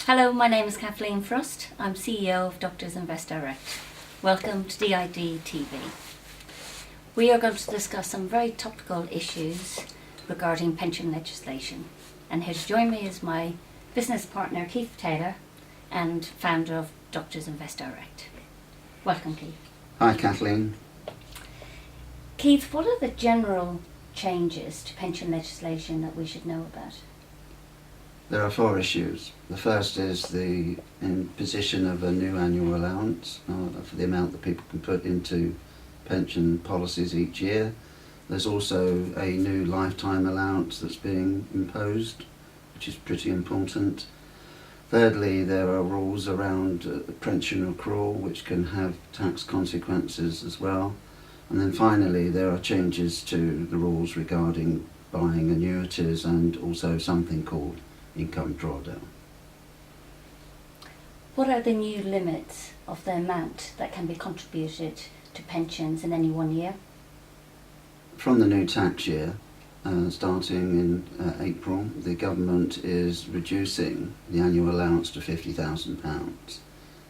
Hello, my name is Kathleen Frost. I'm CEO of Doctors Invest Direct. Welcome to DID TV. We are going to discuss some very topical issues regarding pension legislation. And here to join me is my business partner Keith Taylor and founder of Doctors Invest Direct. Welcome, Keith. Hi, Kathleen. Keith, what are the general changes to pension legislation that we should know about? There are four issues. The first is the imposition of a new annual allowance for the amount that people can put into pension policies each year. There's also a new lifetime allowance that's being imposed, which is pretty important. Thirdly, there are rules around pension accrual, which can have tax consequences as well. And then finally, there are changes to the rules regarding buying annuities and also something called income drawdown. What are the new limits of the amount that can be contributed to pensions in any 1 year? From the new tax year, starting in April, the government is reducing the annual allowance to £50,000.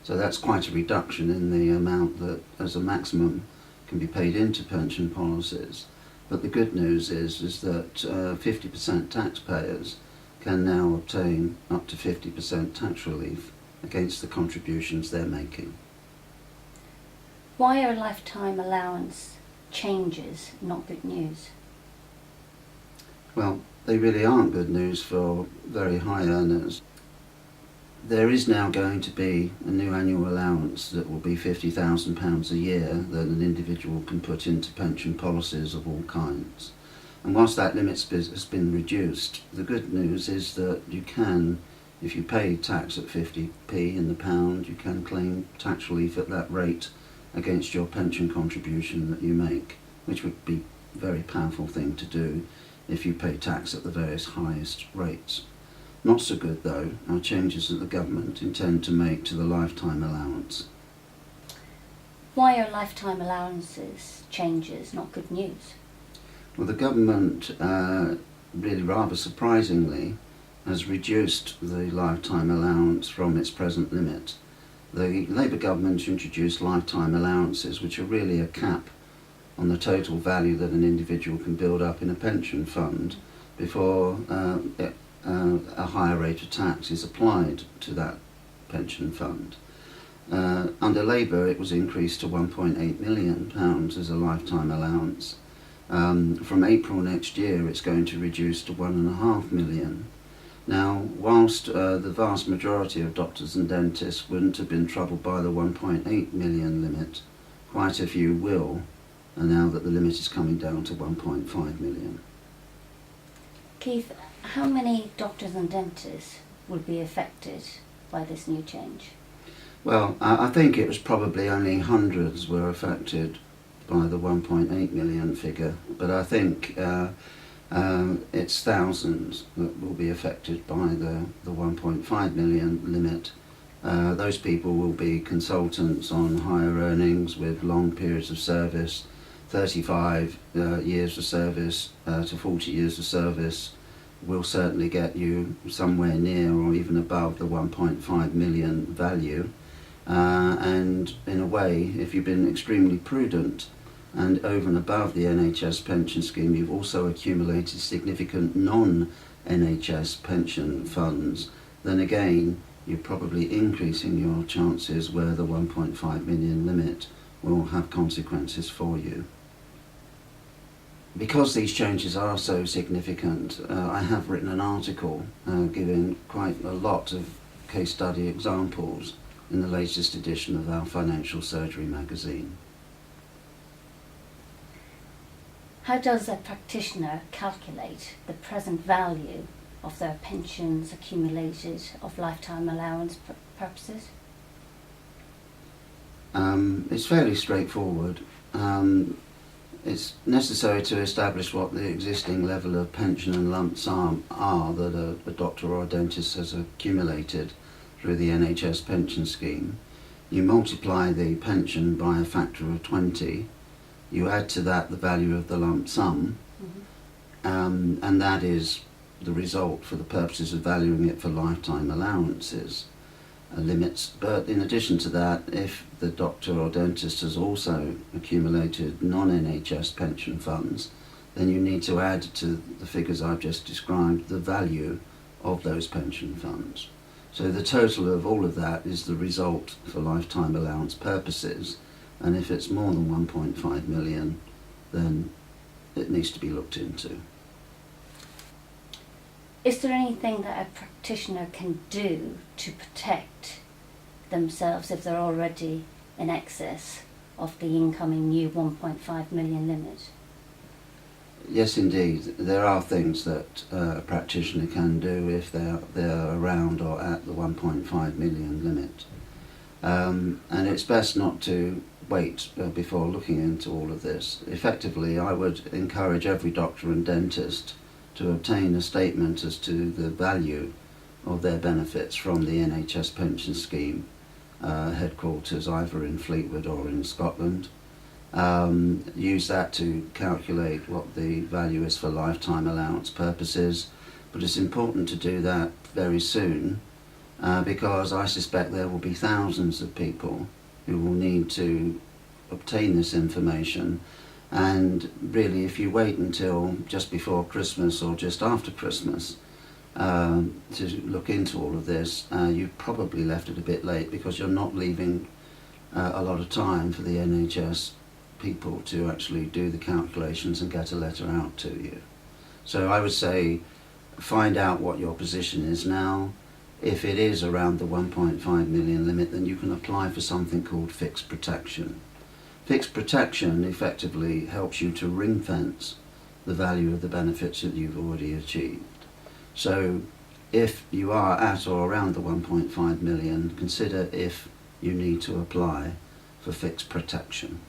So that's quite a reduction in the amount that, as a maximum, can be paid into pension policies. But the good news is that 50% taxpayers can now obtain up to 50% tax relief against the contributions they're making. Why are lifetime allowance changes not good news? Well, they really aren't good news for very high earners. There is now going to be a new annual allowance that will be £50,000 a year that an individual can put into pension policies of all kinds. And whilst that limit has been reduced, the good news is that you can, if you pay tax at 50p in the pound, you can claim tax relief at that rate against your pension contribution that you make, which would be a very powerful thing to do if you pay tax at the various highest rates. Not so good, though, are changes that the government intend to make to the lifetime allowance. Why are lifetime allowances changes not good news? Well, the government, really rather surprisingly, has reduced the lifetime allowance from its present limit. The Labour government introduced lifetime allowances, which are really a cap on the total value that an individual can build up in a pension fund before a higher rate of tax is applied to that pension fund. Under Labour, it was increased to £1.8 million as a lifetime allowance. From April next year, it's going to reduce to £1.5 million. Now, whilst the vast majority of doctors and dentists wouldn't have been troubled by the 1.8 million limit, quite a few will, and now that the limit is coming down to 1.5 million. Keith, how many doctors and dentists will be affected by this new change? Well, I think it was probably only hundreds were affected by the 1.8 million figure, but I think it's thousands that will be affected by the 1.5 million limit. Those people will be consultants on higher earnings with long periods of service, 35 years of service to 40 years of service will certainly get you somewhere near or even above the 1.5 million value. And in a way, if you've been extremely prudent and over and above the NHS pension scheme, you've also accumulated significant non-NHS pension funds, then again, you're probably increasing your chances where the 1.5 million limit will have consequences for you. Because these changes are so significant, I have written an article giving quite a lot of case study examples in the latest edition of our Financial Surgery magazine. How does a practitioner calculate the present value of their pensions accumulated of lifetime allowance purposes? It's fairly straightforward. It's necessary to establish what the existing level of pension and lump sum are that a doctor or a dentist has accumulated through the NHS pension scheme. You multiply the pension by a factor of 20, you add to that the value of the lump sum, and that is the result for the purposes of valuing it for lifetime allowances limits. But in addition to that, if the doctor or dentist has also accumulated non-NHS pension funds, then you need to add to the figures I've just described the value of those pension funds. So the total of all of that is the result for lifetime allowance purposes, and if it's more than 1.5 million, then it needs to be looked into. Is there anything that a practitioner can do to protect themselves if they're already in excess of the incoming new 1.5 million limit? Yes, indeed. There are things that a practitioner can do if they're around or at the 1.5 million limit. And it's best not to wait before looking into all of this. Effectively, I would encourage every doctor and dentist to obtain a statement as to the value of their benefits from the NHS pension scheme headquarters either in Fleetwood or in Scotland. Use that to calculate what the value is for lifetime allowance purposes, but it's important to do that very soon because I suspect there will be thousands of people who will need to obtain this information, and really if you wait until just before Christmas or just after Christmas to look into all of this, you've probably left it a bit late because you're not leaving a lot of time for the NHS people to actually do the calculations and get a letter out to you. So I would say find out what your position is now. If it is around the 1.5 million limit, then you can apply for something called fixed protection. Fixed protection effectively helps you to ring fence the value of the benefits that you've already achieved. So if you are at or around the 1.5 million, consider if you need to apply for fixed protection.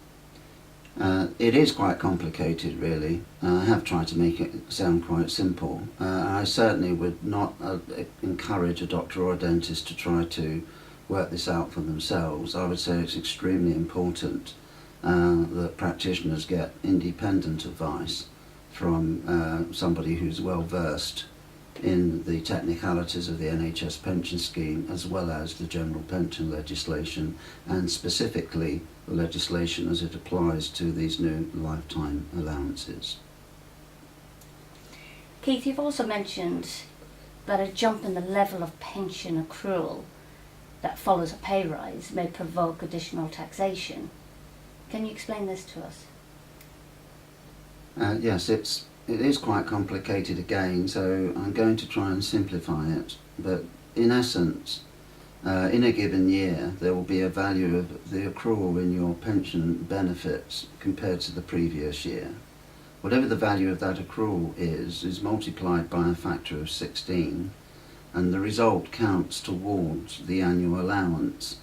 It is quite complicated, really. I have tried to make it sound quite simple. I certainly would not encourage a doctor or a dentist to try to work this out for themselves. I would say it's extremely important that practitioners get independent advice from somebody who's well versed in the technicalities of the NHS pension scheme as well as the general pension legislation, and specifically the legislation as it applies to these new lifetime allowances. Keith, you've also mentioned that a jump in the level of pension accrual that follows a pay rise may provoke additional taxation. Can you explain this to us? Yes, it is quite complicated again, so I'm going to try and simplify it. But in essence, in a given year, there will be a value of the accrual in your pension benefits compared to the previous year. Whatever the value of that accrual is multiplied by a factor of 16, and the result counts towards the annual allowance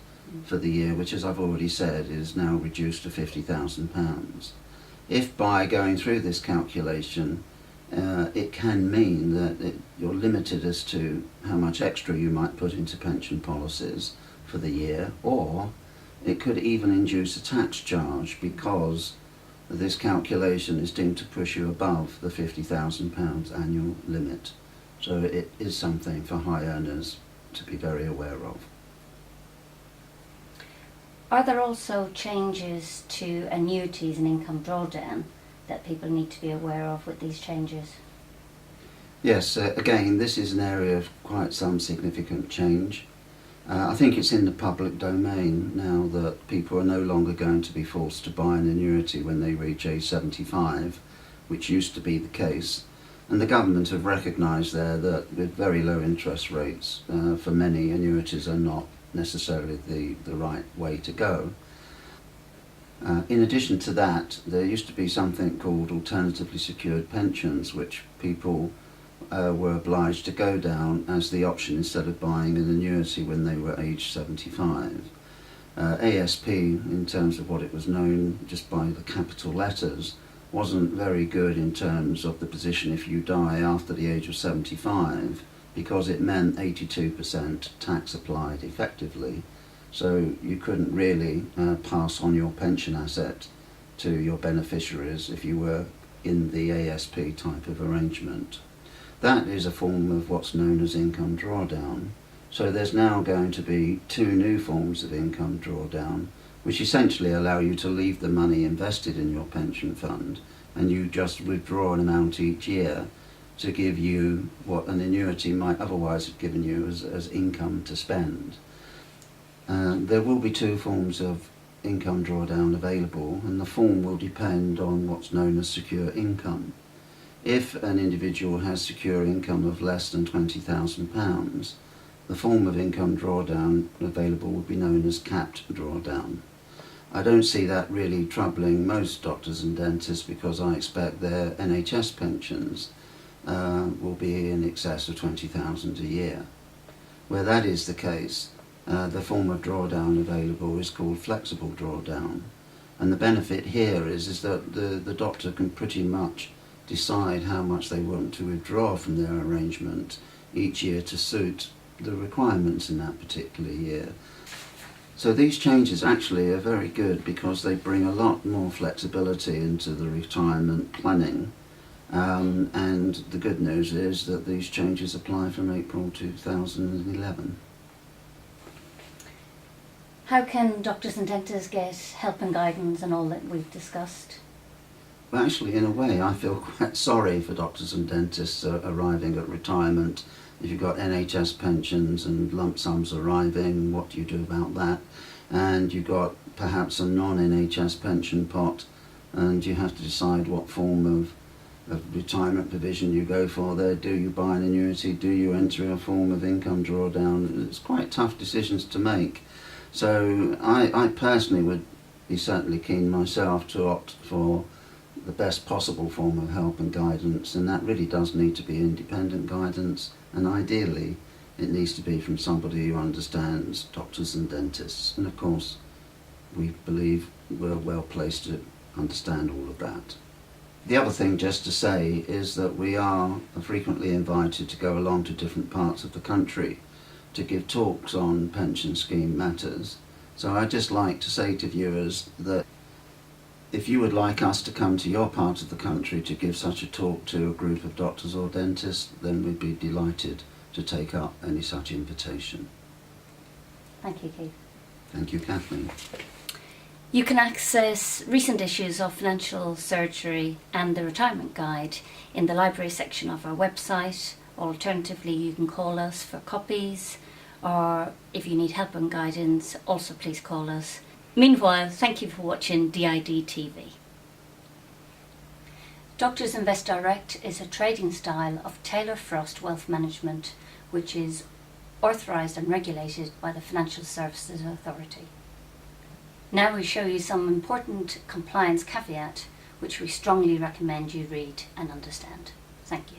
for the year, which, as I've already said, is now reduced to £50,000. If by going through this calculation it can mean that you're limited as to how much extra you might put into pension policies for the year, or it could even induce a tax charge because this calculation is deemed to push you above the £50,000 annual limit. So it is something for high earners to be very aware of. Are there also changes to annuities and income drawdown that people need to be aware of with these changes? Yes, again, this is an area of quite some significant change. I think it's in the public domain now that people are no longer going to be forced to buy an annuity when they reach age 75, which used to be the case. And the government have recognised there that with very low interest rates, for many annuities are not necessarily the right way to go. In addition to that, there used to be something called alternatively secured pensions, which people were obliged to go down as the option instead of buying an annuity when they were aged 75. ASP, in terms of what it was known just by the capital letters, wasn't very good in terms of the position if you die after the age of 75, because it meant 82% tax applied effectively. So you couldn't really pass on your pension asset to your beneficiaries if you were in the ASP type of arrangement. That is a form of what's known as income drawdown. So there's now going to be 2 new forms of income drawdown, which essentially allow you to leave the money invested in your pension fund and you just withdraw an amount each year to give you what an annuity might otherwise have given you as income to spend. There will be 2 forms of income drawdown available, and the form will depend on what's known as secure income. If an individual has secure income of less than £20,000, the form of income drawdown available would be known as capped drawdown. I don't see that really troubling most doctors and dentists, because I expect their NHS pensions will be in excess of £20,000 a year. Where that is the case, the form of drawdown available is called flexible drawdown, and the benefit here is that the doctor can pretty much decide how much they want to withdraw from their arrangement each year to suit the requirements in that particular year. So these changes actually are very good because they bring a lot more flexibility into the retirement planning, and the good news is that these changes apply from April 2011. How can doctors and dentists get help and guidance and all that we've discussed? Well, actually, in a way, I feel quite sorry for doctors and dentists arriving at retirement. If you've got NHS pensions and lump sums arriving, what do you do about that? And you've got perhaps a non-NHS pension pot, and you have to decide what form of retirement provision you go for there. Do you buy an annuity? Do you enter a form of income drawdown? It's quite tough decisions to make. So I personally would be certainly keen myself to opt for the best possible form of help and guidance, and that really does need to be independent guidance, and ideally it needs to be from somebody who understands doctors and dentists, and of course we believe we're well placed to understand all of that. The other thing just to say is that we are frequently invited to go along to different parts of the country to give talks on pension scheme matters. So I'd just like to say to viewers that if you would like us to come to your part of the country to give such a talk to a group of doctors or dentists, then we'd be delighted to take up any such invitation. Thank you, Keith. Thank you, Kathleen. You can access recent issues of Financial Surgery and the Retirement Guide in the library section of our website. Alternatively, you can call us for copies, or if you need help and guidance, also please call us. Meanwhile, thank you for watching DID TV. Doctors Invest Direct is a trading style of Taylor Frost Wealth Management, which is authorised and regulated by the Financial Services Authority. Now we show you some important compliance caveat which we strongly recommend you read and understand. Thank you.